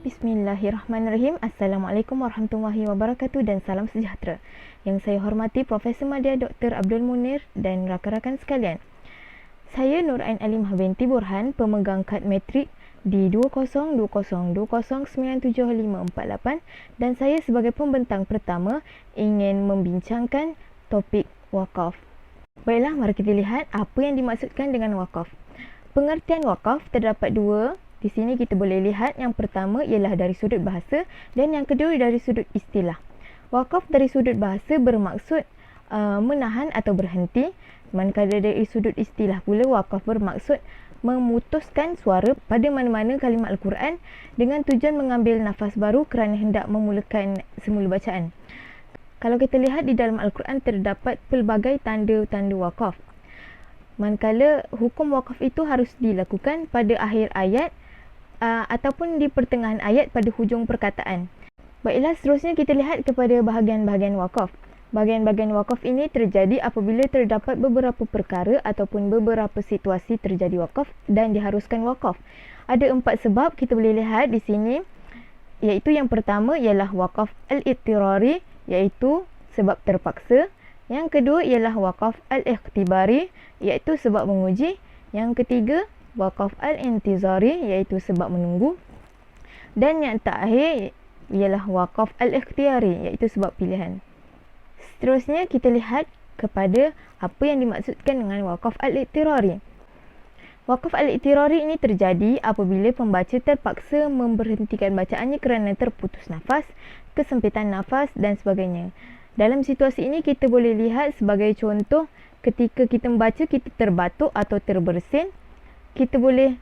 Bismillahirrahmanirrahim. Assalamualaikum warahmatullahi wabarakatuh dan salam sejahtera. Yang saya hormati Profesor Madya Dr. Abdul Munir dan rakan-rakan sekalian. Saya Nur Ain Alimah binti Burhan, pemegang kad metrik di 202020975548 dan saya sebagai pembentang pertama ingin membincangkan topik wakaf. Baiklah, mari kita lihat apa yang dimaksudkan dengan wakaf. Pengertian wakaf terdapat dua. Di sini kita boleh lihat yang pertama ialah dari sudut bahasa dan yang kedua dari sudut istilah. Wakaf dari sudut bahasa bermaksud menahan atau berhenti, manakala dari sudut istilah pula wakaf bermaksud memutuskan suara pada mana-mana kalimat Al-Quran dengan tujuan mengambil nafas baru kerana hendak memulakan semula bacaan. Kalau kita lihat di dalam Al-Quran terdapat pelbagai tanda-tanda wakaf. Manakala hukum wakaf itu harus dilakukan pada akhir ayat ataupun di pertengahan ayat pada hujung perkataan. Baiklah, seterusnya kita lihat kepada bahagian-bahagian wakaf. Bahagian-bahagian wakaf ini terjadi apabila terdapat beberapa perkara ataupun beberapa situasi terjadi wakaf dan diharuskan wakaf. Ada 4 sebab kita boleh lihat di sini, iaitu yang pertama ialah wakaf al-ittirari, iaitu sebab terpaksa. Yang kedua ialah wakaf al-ikhtibari, iaitu sebab menguji. Yang ketiga wakaf al-intizari, iaitu sebab menunggu. Dan yang terakhir ialah wakaf al-ikhtiyari, iaitu sebab pilihan. Seterusnya kita lihat kepada apa yang dimaksudkan dengan wakaf al-ittirari. Wakaf al-ittirari ini terjadi apabila pembaca terpaksa memberhentikan bacaannya kerana terputus nafas, kesempitan nafas dan sebagainya. Dalam situasi ini kita boleh lihat sebagai contoh, ketika kita membaca kita terbatuk atau terbersin, kita boleh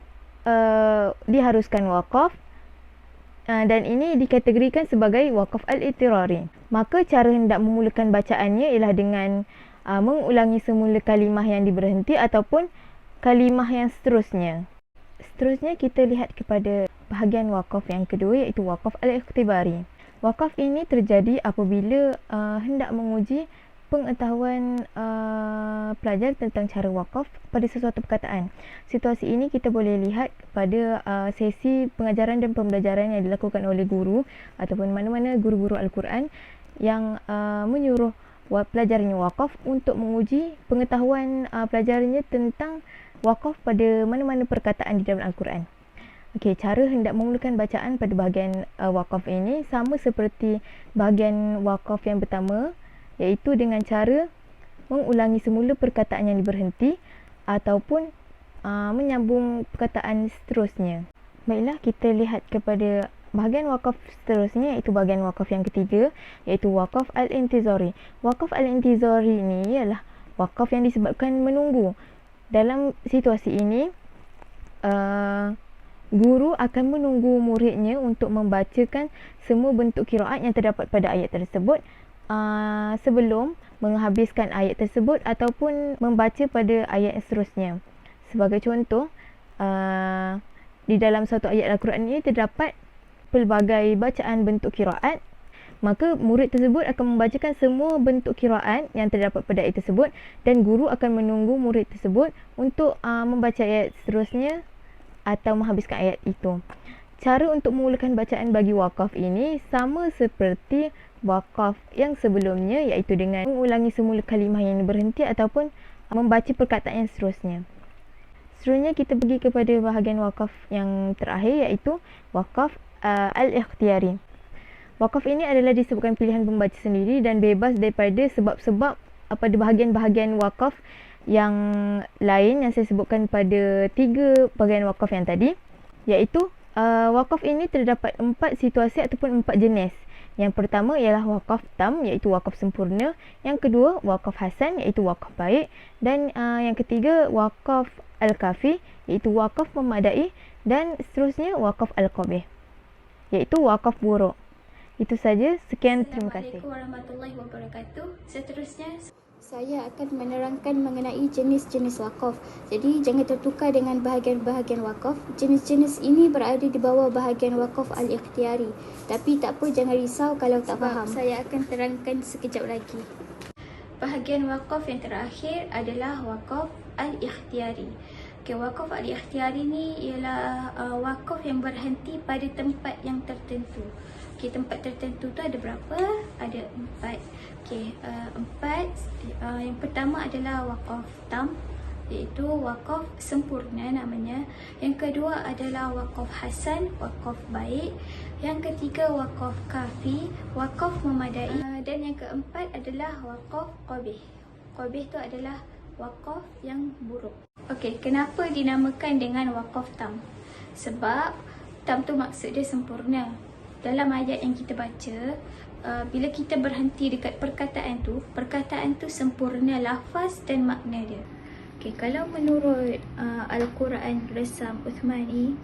diharuskan wakaf dan ini dikategorikan sebagai wakaf al-ittirari. Maka cara hendak memulakan bacaannya ialah dengan mengulangi semula kalimah yang diberhenti ataupun kalimah yang seterusnya. Seterusnya kita lihat kepada bahagian wakaf yang kedua, iaitu wakaf al-ikhtibari. Wakaf ini terjadi apabila hendak menguji pengetahuan pelajar tentang cara wakaf pada sesuatu perkataan. Situasi ini kita boleh lihat pada sesi pengajaran dan pembelajaran yang dilakukan oleh guru ataupun mana-mana guru-guru Al-Quran yang menyuruh pelajarnya wakaf untuk menguji pengetahuan pelajarnya tentang wakaf pada mana-mana perkataan di dalam Al-Quran. Okey, cara hendak memulakan bacaan pada bahagian wakaf ini sama seperti bahagian wakaf yang pertama, iaitu dengan cara mengulangi semula perkataan yang diberhenti ataupun menyambung perkataan seterusnya. Baiklah, kita lihat kepada bahagian wakaf seterusnya, iaitu bahagian wakaf yang ketiga, iaitu wakaf al-intizari. Wakaf al-intizari ini ialah wakaf yang disebabkan menunggu. Dalam situasi ini guru akan menunggu muridnya untuk membacakan semua bentuk qiraat yang terdapat pada ayat tersebut sebelum menghabiskan ayat tersebut ataupun membaca pada ayat seterusnya. Sebagai contoh, di dalam satu ayat Al-Quran ini terdapat pelbagai bacaan bentuk qiraat, maka murid tersebut akan membacakan semua bentuk qiraat yang terdapat pada ayat tersebut dan guru akan menunggu murid tersebut untuk membaca ayat seterusnya atau menghabiskan ayat itu. Cara untuk memulakan bacaan bagi wakaf ini sama seperti wakaf yang sebelumnya, iaitu dengan mengulangi semula kalimah yang berhenti ataupun membaca perkataan yang seterusnya. Seterusnya kita pergi kepada bahagian wakaf yang terakhir, iaitu wakaf al-ikhtiyari. Wakaf ini adalah disebabkan pilihan pembaca sendiri dan bebas daripada sebab-sebab pada bahagian-bahagian wakaf yang lain yang saya sebutkan pada 3 bahagian wakaf yang tadi, iaitu wakaf ini terdapat 4 situasi ataupun 4 jenis. Yang pertama ialah wakaf tam, iaitu wakaf sempurna. Yang kedua wakaf hasan, iaitu wakaf baik. Dan yang ketiga wakaf al-kafi, iaitu wakaf memadai. Dan seterusnya wakaf al-qabih, iaitu wakaf buruk. Itu saja, sekian, terima kasih. Assalamualaikum warahmatullahi wabarakatuh. Seterusnya saya akan menerangkan mengenai jenis-jenis wakaf. Jadi jangan tertukar dengan bahagian-bahagian wakaf. Jenis-jenis ini berada di bawah bahagian wakaf al-ikhtiyari. Tapi tak apa, jangan risau kalau tak faham. Saya akan terangkan sekejap lagi. Bahagian wakaf yang terakhir adalah wakaf al-ikhtiyari. Okay, wakaf al-ikhtiyari ni ialah wakaf yang berhenti pada tempat yang tertentu. Okay, tempat tertentu tu ada berapa? Ada 4. Okay, 4. Yang pertama adalah wakaf tam, iaitu wakaf sempurna namanya. Yang kedua adalah wakaf hasan, wakaf baik. Yang ketiga wakaf kafi, wakaf memadai. Dan yang keempat adalah wakaf qabih. Qabih tu adalah wakaf yang buruk. Okey, kenapa dinamakan dengan wakaf tam? Sebab tam tu maksud dia sempurna. Dalam ayat yang kita baca, bila kita berhenti dekat perkataan tu sempurna lafaz dan makna dia. Okey, kalau menurut Al-Quran Resam Uthmani,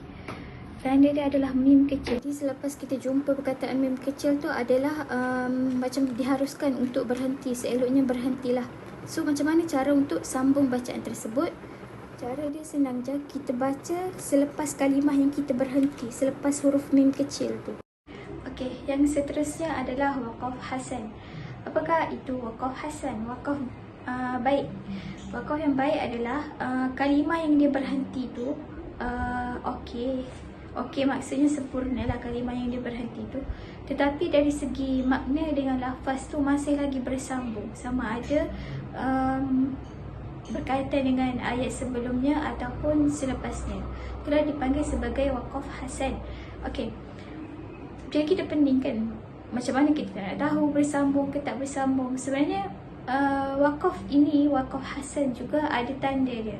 tanda dia adalah mim kecil. Jadi selepas kita jumpa perkataan mim kecil tu adalah macam diharuskan untuk berhenti. Seeloknya berhentilah. So macam mana cara untuk sambung bacaan tersebut? Cara dia senang je. Kita baca selepas kalimah yang kita berhenti, selepas huruf mim kecil tu. Okey, yang seterusnya adalah wakaf hasan. Apakah itu wakaf hasan? Wakaf baik. Wakaf yang baik adalah kalimah yang dia berhenti tu okey, maksudnya sempurna lah kalimah yang dia berhenti tu. Tetapi dari segi makna dengan lafaz tu masih lagi bersambung, sama ada berkaitan dengan ayat sebelumnya ataupun selepasnya. Itulah dipanggil sebagai wakaf hasan. Okey, jadi kita pening kan, macam mana kita nak tahu bersambung ke tak bersambung? Sebenarnya wakaf ini, wakaf hasan juga ada tanda dia.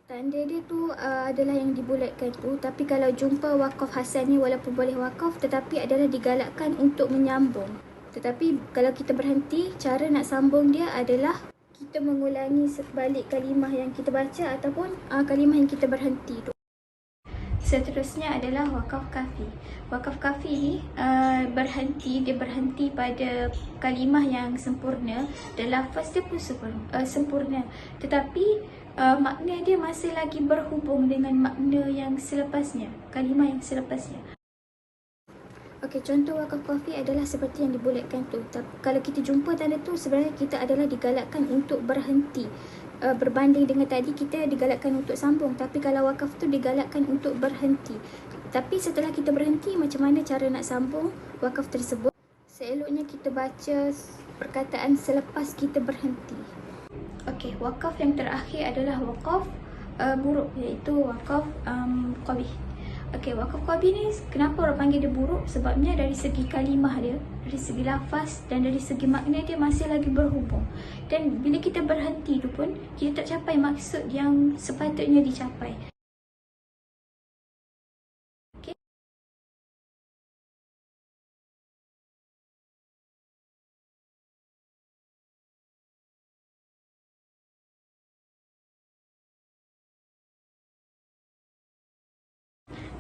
Tanda dia tu adalah yang dibulatkan tu. Tapi kalau jumpa wakaf hasan ni, walaupun boleh wakaf, tetapi adalah digalakkan untuk menyambung. Tetapi kalau kita berhenti, cara nak sambung dia adalah kita mengulangi sebalik kalimah yang kita baca ataupun kalimah yang kita berhenti tu. Seterusnya adalah wakaf kafi. Wakaf kafi ni dia berhenti pada kalimah yang sempurna dan lafaz dia pun sempurna. Tetapi makna dia masih lagi berhubung dengan makna yang selepasnya, kalimah yang selepasnya. Okey, contoh wakaf kafi adalah seperti yang dibulatkan tu. Kalau kita jumpa tanda tu, sebenarnya kita adalah digalakkan untuk berhenti. Berbanding dengan tadi kita digalakkan untuk sambung, tapi kalau wakaf tu digalakkan untuk berhenti. Tapi setelah kita berhenti, macam mana cara nak sambung wakaf tersebut? Seeloknya kita baca perkataan selepas kita berhenti. Okey, wakaf yang terakhir adalah wakaf buruk, iaitu wakaf qabih. Okey, wakaf qabih ni kenapa orang panggil dia buruk? Sebabnya dari segi kalimah dia, dari segi lafaz dan dari segi makna dia masih lagi berhubung. Dan bila kita berhenti tu pun, kita tak capai maksud yang sepatutnya dicapai. Okey.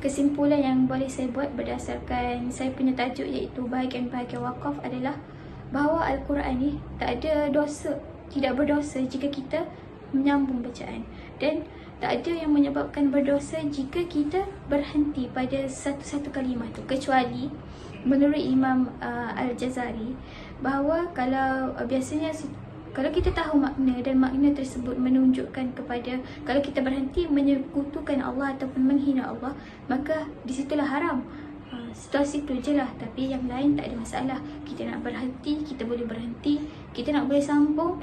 Kesimpulan yang boleh saya buat berdasarkan saya punya tajuk iaitu bahagian-bahagian wakaf adalah bahawa Al-Quran ni tak ada dosa, tidak berdosa jika kita menyambung bacaan, dan tak ada yang menyebabkan berdosa jika kita berhenti pada satu-satu kalimah tu, kecuali menurut Imam Al-Jazari bahawa kalau biasanya kalau kita tahu makna dan makna tersebut menunjukkan kepada, kalau kita berhenti menyekutukan Allah ataupun menghina Allah, maka disitulah haram. Situasi tu je lah. Tapi yang lain tak ada masalah. Kita nak berhenti, kita boleh berhenti. Kita nak sambung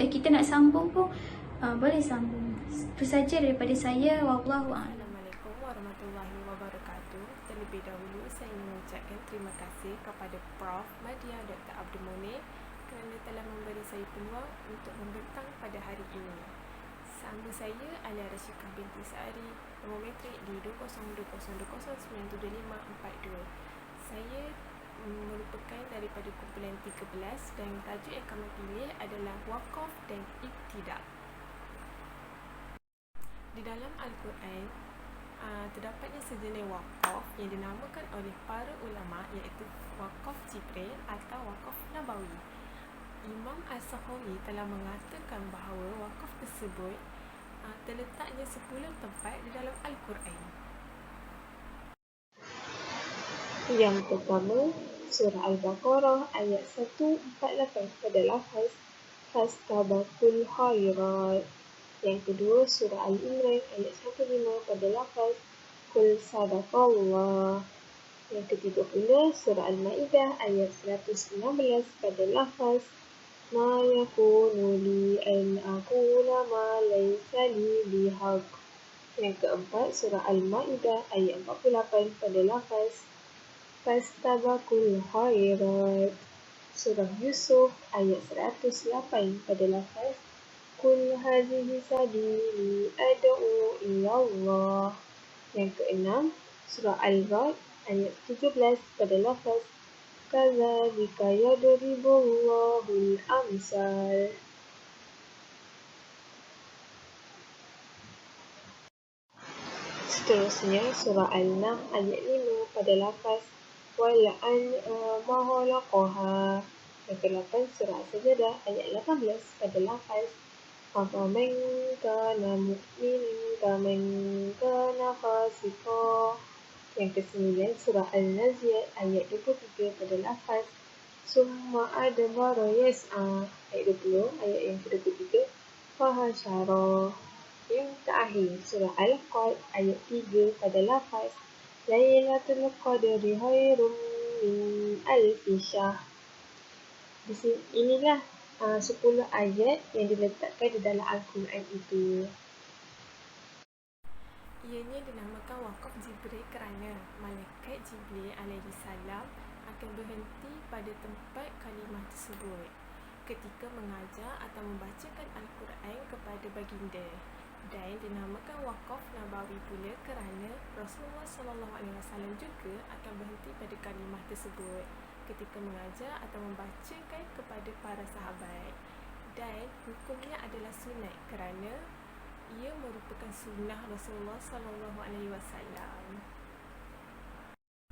pun boleh sambung. Itu saja daripada saya. Wallahu a'lam. Assalamualaikum warahmatullahi wabarakatuh. Terlebih dahulu saya ingin mengucapkan terima kasih kepada Prof. Madya Dr. Abdul Munir kerana telah memberi saya peluang untuk membentang pada hari ini. Sama saya Alia Rasyikah binti Sa'ari, nombor metrik di 20200297542. Saya merupakan daripada kumpulan 13 dan tajuk yang kami pilih adalah wakaf dan iktidak. Di dalam Al-Quran, terdapatnya sejenis wakaf yang dinamakan oleh para ulama iaitu wakaf Jibril atau wakaf Nabawi. Imam As-Sakhawi telah mengatakan bahawa wakaf tersebut terletaknya 10 tempat di dalam Al-Quran. Yang pertama, surah Al-Baqarah ayat 148 pada lafaz fastabaqul khairat. Yang kedua, surah Al-Imran ayat 15 pada lafaz Qul sadaqallah. Yang ketiga pula, surah Al-Ma'idah ayat 116 pada lafaz Ma yakunu li an aqula ma laysa li bihaq. Yang keempat, surah Al-Ma'idah ayat 48 pada lafaz Fastabakul khairat. Surah Yusuf ayat 108 pada lafaz Qul hadhihi sabili ad'u ilallah. Yang keenam, surah Al-Ra'd ayat 17 pada lafaz Kadzalika yadribullahul amsal. Seterusnya, surah Al-Nahl ayat 5 pada lafaz Wal'an'ama khalaqaha. Yang ke-8, surah As-Sajdah ayat 18 pada lafaz Afaman kana mu'minan kaman kana fasiqa. Yang ke-9, surah Al-Nazi'at ayat 23 pada lafaz Summa adbara yas'a. Ayat 20, ayat yang ke-23 Fahasyara. Yang terakhir, surah Al-Qad ayat 3 pada lafaz Lailatul Qadri khairum min alfi syahr. Inilah 10 ayat yang diletakkan di dalam Al-Quran itu. Ianya dinamakan Waqaf Jibril kerana Malaikat Jibril alaihi salam akan berhenti pada tempat kalimah tersebut ketika mengajar atau membacakan Al-Quran kepada baginda. Dan dinamakan Waqaf Nabawi pula kerana Rasulullah SAW juga akan berhenti pada kalimah tersebut ketika mengajar atau membacakan kepada para sahabat. Dan hukumnya adalah sunat kerana ia merupakan sunnah Rasulullah SAW.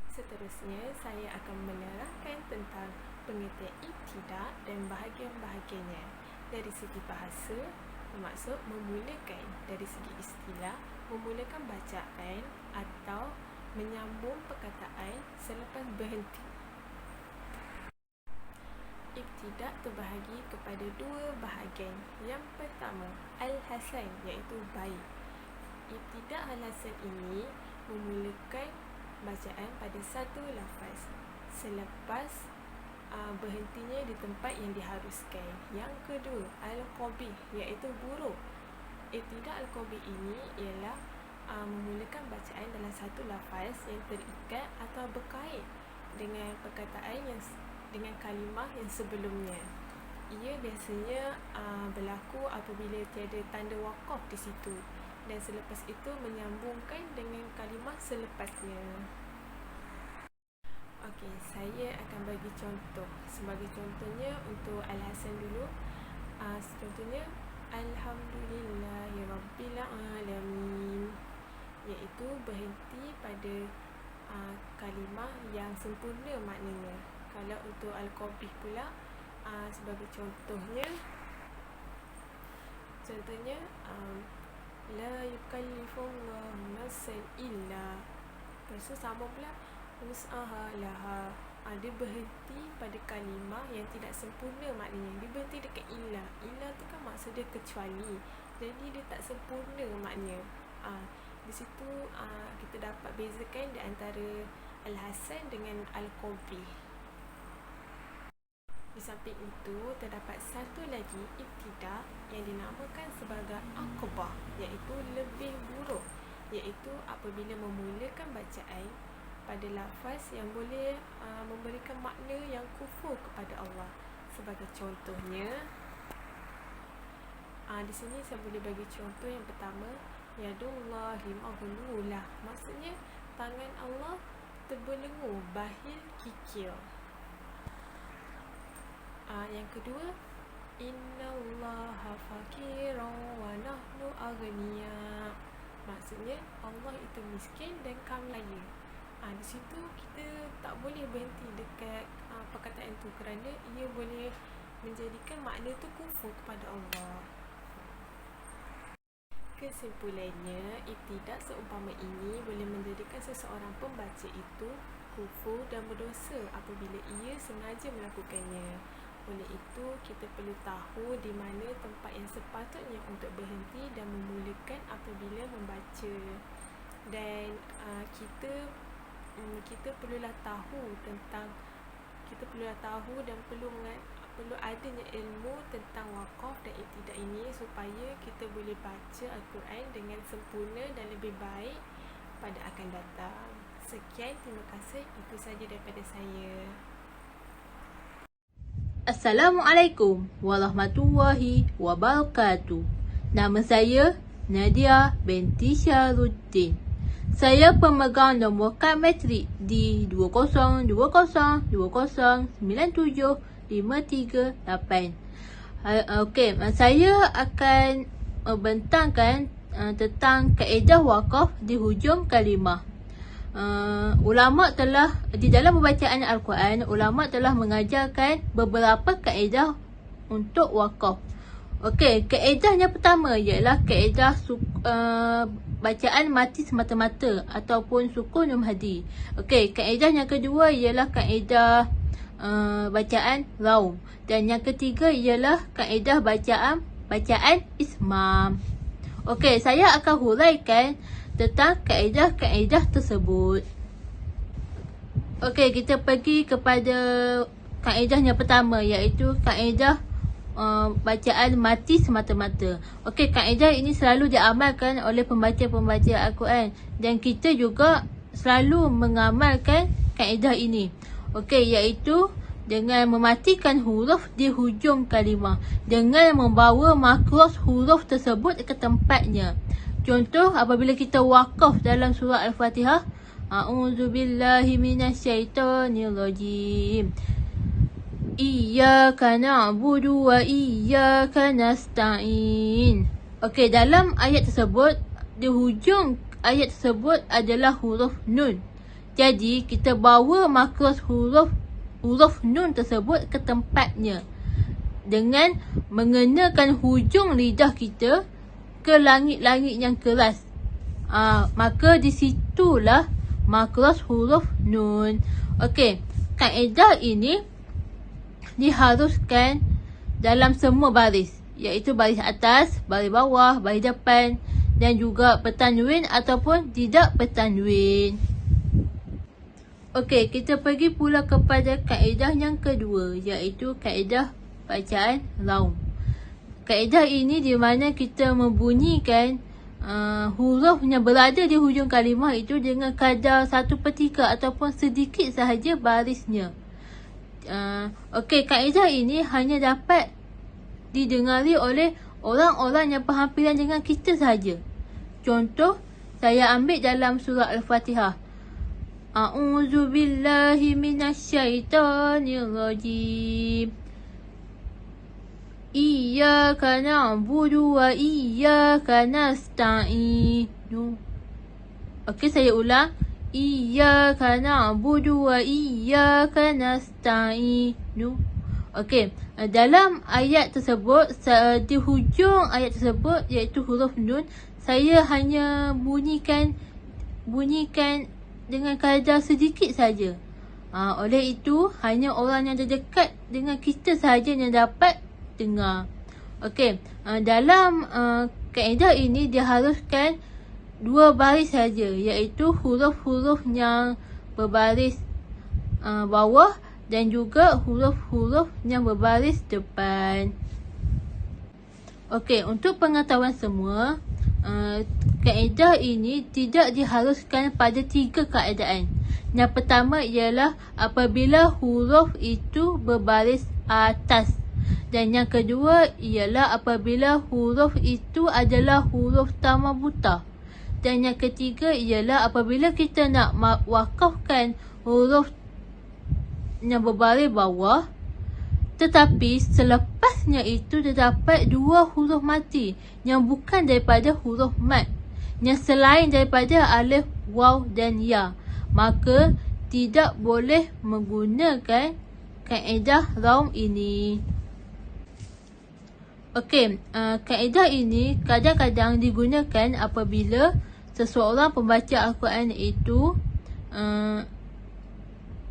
Seterusnya, saya akan menerangkan tentang pengertian ibtidah dan bahagian-bahagiannya. Dari segi bahasa, bermaksud memulakan. Dari segi istilah, memulakan bacaan atau menyambung perkataan selepas berhenti. Ibtidah terbahagi kepada dua bahagian. Yang pertama, Al-Hasan, iaitu baik. Ibtidah Al-Hasan ini memulakan bacaan pada satu lafaz selepas berhentinya di tempat yang diharuskan. Yang kedua, Al-Qabih, iaitu buruk. Ibtidah Al-Qabih ini ialah memulakan bacaan dalam satu lafaz yang terikat atau berkait dengan perkataan yang dengan kalimah yang sebelumnya. Ia biasanya berlaku apabila tiada tanda waqaf di situ dan selepas itu menyambungkan dengan kalimah selepasnya. Okey, saya akan bagi contoh. Sebagai contohnya untuk Al-Hasan dulu. Contohnya Alhamdulillahirabbil alamin, iaitu berhenti pada kalimah yang sempurna maknanya. Kalau untuk Al-Qabih pula, sebagai contohnya la yukallifullahu nafsan illa. Lepas tu sama pula wus'aha laha. Dia berhenti pada kalimah yang tidak sempurna maknanya. Dia berhenti dekat illa. Illa tu kan maksud dia kecuali. Jadi dia tak sempurna maknanya. Di situ kita dapat bezakan di antara Al-Hasan dengan Al-Qabih. Di samping itu, terdapat satu lagi ibtidah yang dinamakan sebagai aqbah, iaitu lebih buruk, iaitu apabila memulakan bacaan pada lafaz yang boleh memberikan makna yang kufur kepada Allah. Sebagai contohnya, di sini saya boleh bagi contoh yang pertama, yadullahi maghlulah, maksudnya tangan Allah terbelenggu, bahil kikir. Yang kedua, innallaha faqirun wa nahnu aghniya, maksudnya Allah itu miskin dan kami kaya. Di situ kita tak boleh berhenti dekat perkataan itu kerana ia boleh menjadikan makna itu kufur kepada Allah. Kesimpulannya, ibtidah seumpama ini boleh menjadikan seseorang pembaca itu kufur dan berdosa apabila ia sengaja melakukannya. Oleh itu, kita perlu tahu di mana tempat yang sepatutnya untuk berhenti dan memulakan apabila membaca. Dan kita perlulah tahu dan perlu adanya ilmu tentang wakaf dan iktidak ini supaya kita boleh baca Al-Quran dengan sempurna dan lebih baik pada akan datang. Sekian, terima kasih. Itu saja daripada saya. Assalamualaikum warahmatullahi wabarakatuh. Nama saya Nadia binti Syaruddin. Saya pemegang nombor kad matrik di 202020975338. Okey, saya akan membentangkan tentang kaedah wakaf di hujung kalimah. Ulama telah di dalam pembacaan Al-Quran, ulama telah mengajarkan beberapa kaedah untuk wakaf. Okey, kaedahnya pertama ialah kaedah bacaan mati semata-mata ataupun sukun hadi. Okey, kaedah yang kedua ialah kaedah bacaan raum, dan yang ketiga ialah kaedah bacaan ismam. Okey, saya akan huraikan tentang kaedah-kaedah tersebut. Okey, kita pergi kepada kaedah yang pertama, iaitu kaedah bacaan mati semata-mata. Okey, kaedah ini selalu diamalkan oleh pembaca-pembaca Al-Quran, dan kita juga selalu mengamalkan kaedah ini. Okey, iaitu dengan mematikan huruf di hujung kalimah dengan membawa makhraj huruf tersebut ke tempatnya. Contoh, apabila kita wakaf dalam surah Al-Fatihah, A'udzubillahi minasyaitonirrajim. Iyyaka na'budu wa iyyaka nasta'in. Okey, dalam ayat tersebut, di hujung ayat tersebut adalah huruf nun. Jadi, kita bawa makhraj huruf nun tersebut ke tempatnya dengan mengenakan hujung lidah kita ke langit-langit yang keras. Maka di situlah makhraj huruf nun. Okey, kaedah ini diharuskan dalam semua baris, iaitu baris atas, baris bawah, baris depan, dan juga bertanwin ataupun tidak bertanwin. Okey, kita pergi pula kepada kaedah yang kedua, iaitu kaedah bacaan raum. Kaedah ini di mana kita membunyikan huruf yang berada di hujung kalimah itu dengan kadar 1/3 ataupun sedikit sahaja barisnya. Okey, kaedah ini hanya dapat didengari oleh orang-orang yang berhampiran dengan kita sahaja. Contoh, saya ambil dalam surah Al-Fatihah. A'udzubillahi minasyaitonirrajim. Iyyaka na'budu wa iyyaka nasta'in. Okey, saya ulang. Iyyaka na'budu wa iyyaka nasta'in. Okey, dalam ayat tersebut, di hujung ayat tersebut, iaitu huruf nun, saya hanya bunyikan dengan kadar sedikit saja. Oleh itu, hanya orang yang terdekat dengan kita sahaja yang dapat dengar. Okey, dalam kaedah ini diharuskan 2 baris saja, iaitu huruf-huruf yang berbaris bawah dan juga huruf-huruf yang berbaris depan. Okey, untuk pengetahuan semua, kaedah ini tidak diharuskan pada 3 keadaan. Yang pertama ialah apabila huruf itu berbaris atas. Dan yang kedua ialah apabila huruf itu adalah huruf tamabutah. Dan yang ketiga ialah apabila kita nak wakafkan huruf yang berbaris bawah, tetapi selepasnya itu terdapat 2 huruf mati yang bukan daripada huruf mat, yang selain daripada alif, waw dan ya, maka tidak boleh menggunakan kaedah raum ini. Okey, kaedah ini kadang-kadang digunakan apabila seseorang pembaca Al-Quran itu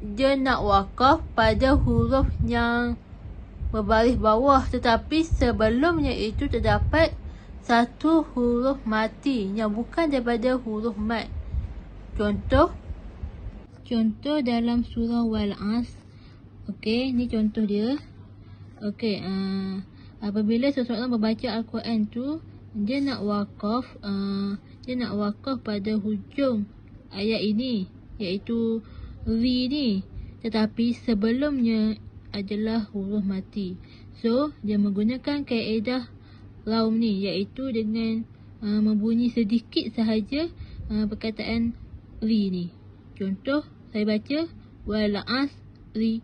dia nak wakaf pada huruf yang berbaris bawah, tetapi sebelumnya itu terdapat satu huruf mati yang bukan daripada huruf mat. Contoh dalam surah Wal-As. Okey, ni contoh dia. Okey, apabila seseorang membaca Al-Quran tu, dia nak wakaf pada hujung ayat ini, iaitu ri ni, tetapi sebelumnya adalah huruf mati. So, dia menggunakan kaedah raum ni, iaitu dengan membunyi sedikit sahaja perkataan ri ni. Contoh, saya baca Wal-Asri.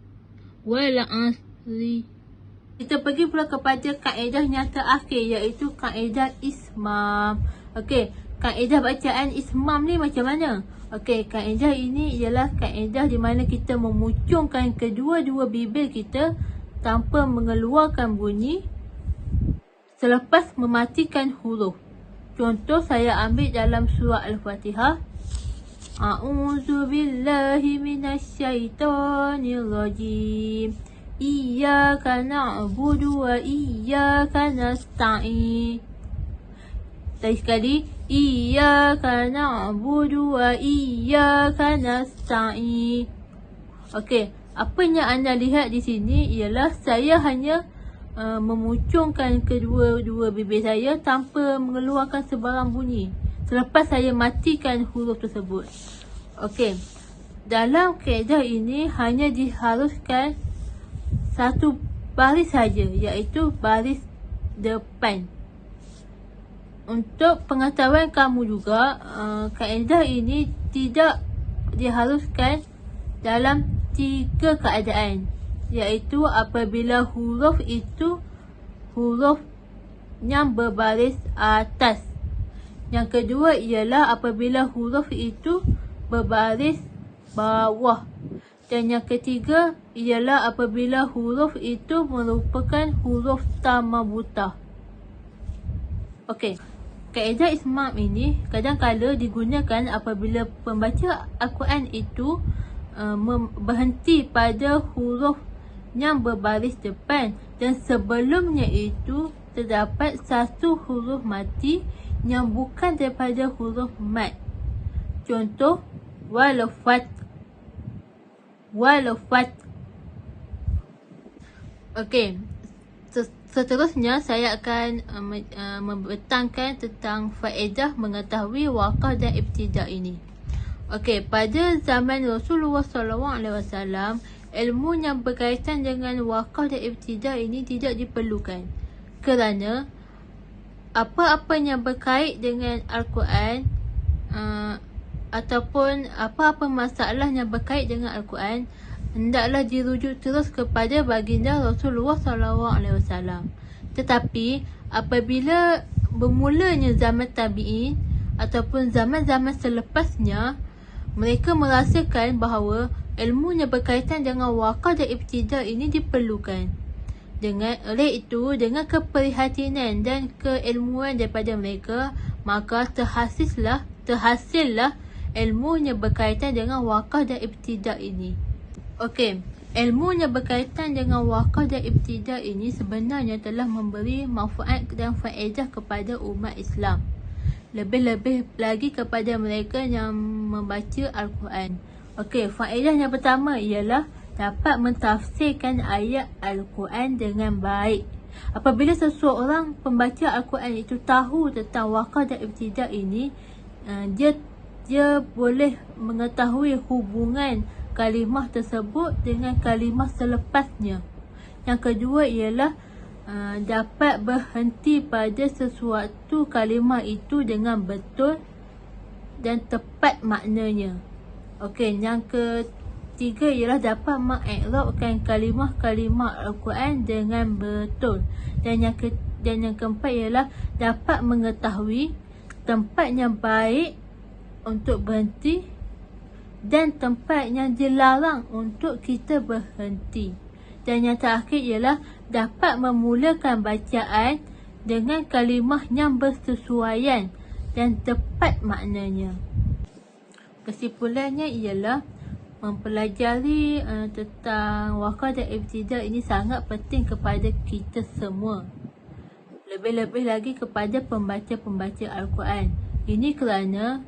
Kita pergi pula kepada kaedah yang terakhir, iaitu kaedah ismam. Okey, kaedah bacaan ismam ni macam mana? Okey, kaedah ini ialah kaedah di mana kita memucungkan kedua-dua bibir kita tanpa mengeluarkan bunyi selepas mematikan huruf. Contoh saya ambil dalam surah Al-Fatihah. A'udzu billahi minasyaitonir rajim. Iyyaka na'budu wa iyyaka nasta'in. Tadi sekali. Iyyaka na'budu wa iyyaka nasta'in. Okey, apa yang anda lihat di sini ialah saya hanya memucungkan kedua-dua bibir saya tanpa mengeluarkan sebarang bunyi selepas saya matikan huruf tersebut. Okey, dalam kaedah ini hanya diharuskan satu baris saja, iaitu baris depan. Untuk pengetahuan kamu juga, kaedah ini tidak diharuskan dalam 3 keadaan, iaitu apabila huruf itu huruf yang berbaris atas. Yang kedua ialah apabila huruf itu berbaris bawah. Dan yang ketiga ialah apabila huruf itu merupakan huruf tamabutah. Okey, kaedah ismam ini kadang-kala digunakan apabila pembaca Al-Quran itu berhenti pada huruf yang berbaris depan dan sebelumnya itu terdapat satu huruf mati yang bukan daripada huruf mat. Contoh, walafat. Okey, seterusnya saya akan membentangkan tentang faedah mengetahui wakaf dan ibtidah ini. Okey, pada zaman Rasulullah SAW, ilmu yang berkaitan dengan wakaf dan ibtidah ini tidak diperlukan, kerana apa-apa yang berkait dengan Al-Quran ataupun apa-apa masalah yang berkait dengan Al-Quran hendaklah dirujuk terus kepada baginda Rasulullah SAW. Tetapi apabila bermulanya zaman tabi'in ataupun zaman-zaman selepasnya, mereka merasakan bahawa ilmu yang berkaitan dengan wakaf dan ibtidah ini diperlukan. Oleh itu, dengan keprihatinan dan keilmuan daripada mereka, maka terhasillah ilmu yang berkaitan dengan wakaf dan ibtidah ini. Okey, ilmu yang berkaitan dengan wakaf dan ibtidah ini sebenarnya telah memberi manfaat dan faedah kepada umat Islam. Lebih-lebih lagi kepada mereka yang membaca Al-Quran. Okey, faedah yang pertama ialah dapat mentafsirkan ayat Al-Quran dengan baik. Apabila seseorang pembaca Al-Quran itu tahu tentang wakaf dan ibtidah ini, dia boleh mengetahui hubungan kalimah tersebut dengan kalimah selepasnya. Yang kedua ialah dapat berhenti pada sesuatu kalimah itu dengan betul dan tepat maknanya. Okey, yang ketiga ialah dapat mengikrabkan kalimah-kalimah Al-Quran dengan betul. Dan yang keempat ialah dapat mengetahui tempat yang baik untuk berhenti dan tempat yang dilarang untuk kita berhenti. Dan yang terakhir ialah dapat memulakan bacaan dengan kalimah yang bersesuaian dan tepat maknanya. Kesimpulannya ialah mempelajari tentang wakaf dan ibtidah ini sangat penting kepada kita semua. Lebih-lebih lagi kepada pembaca-pembaca Al-Quran. Ini kerana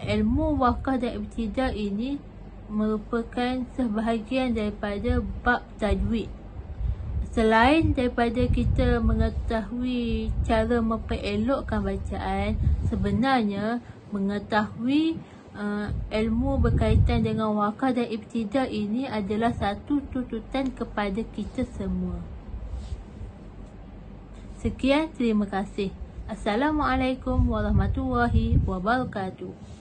ilmu wakaf dan ibtidah ini merupakan sebahagian daripada bab tajwid. Selain daripada kita mengetahui cara memperelokkan bacaan, sebenarnya mengetahui ilmu berkaitan dengan wakaf dan ibtidah ini adalah satu tuntutan kepada kita semua. Sekian, terima kasih. Assalamualaikum warahmatullahi wabarakatuh.